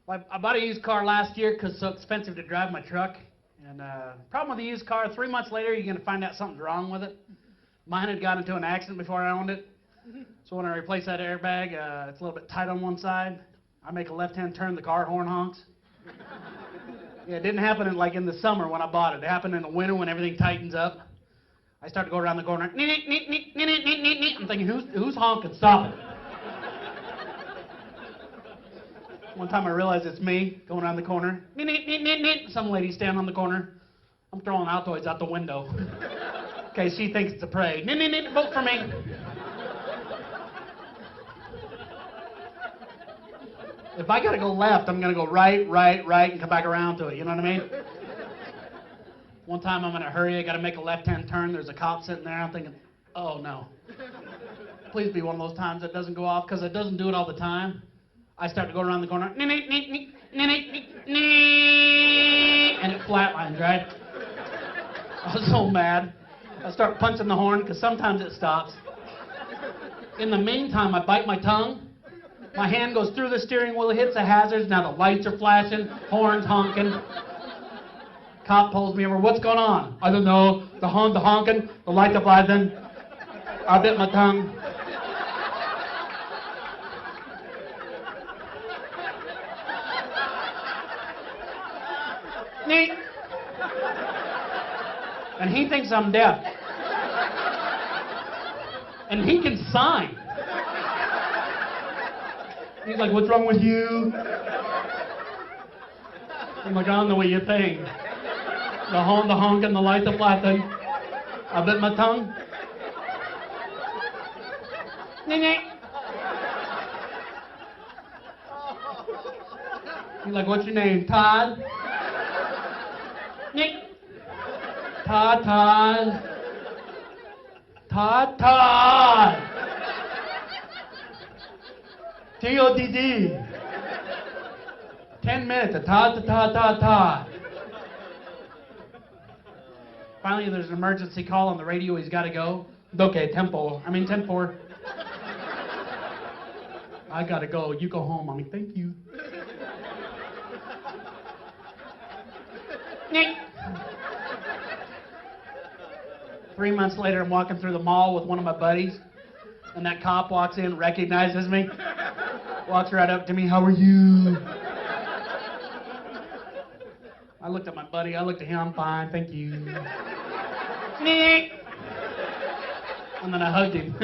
I bought a used car last year because it's so expensive to drive my truck. And problem with the used car, 3 months later, you're going to find out something's wrong with it. Mine had gotten into an accident before I owned it. So when I replace that airbag, it's a little bit tight on one side. I make a left-hand turn, the car horn honks. Yeah, it didn't happen in the summer when I bought it. It happened in the winter when everything tightens up. I start to go around the corner. I'm thinking, who's honking? Stop it. One time I realized it's me going around the corner. Some lady standing on the corner. I'm throwing Altoids out the window. Okay, she thinks it's a prey. Vote for me. If I gotta go left, I'm gonna go right, and come back around to it. You know what I mean? One time I'm in a hurry. I gotta make a left-hand turn. There's a cop sitting there. I'm thinking, oh no. Please be one of those times that doesn't go off, because it doesn't do it all the time. I start to go around the corner, and it flatlines, right? I was so mad. I start punching the horn, because sometimes it stops. In the meantime, I bite my tongue. My hand goes through the steering wheel, hits the hazards. Now the lights are flashing, horns honking. Cop pulls me over. What's going on? I don't know. The honking, the lights are flashing. I bit my tongue. Neat. And he thinks I'm deaf. And he can sign. He's like, what's wrong with you? I'm like, I don't know what you think. The honking, the lights are flashing. I bit my tongue. He's like, what's your name? Todd? Todd. T-O-D-D. 10 minutes. Todd. Finally, there's an emergency call on the radio. He's got to go. Okay, 10-4. I got to go. You go home, Mommy. Thank you. 3 months later, I'm walking through the mall with one of my buddies, and that cop walks in, recognizes me, walks right up to me, how are you? I looked at my buddy, I looked at him, I'm fine, thank you. And then I hugged him.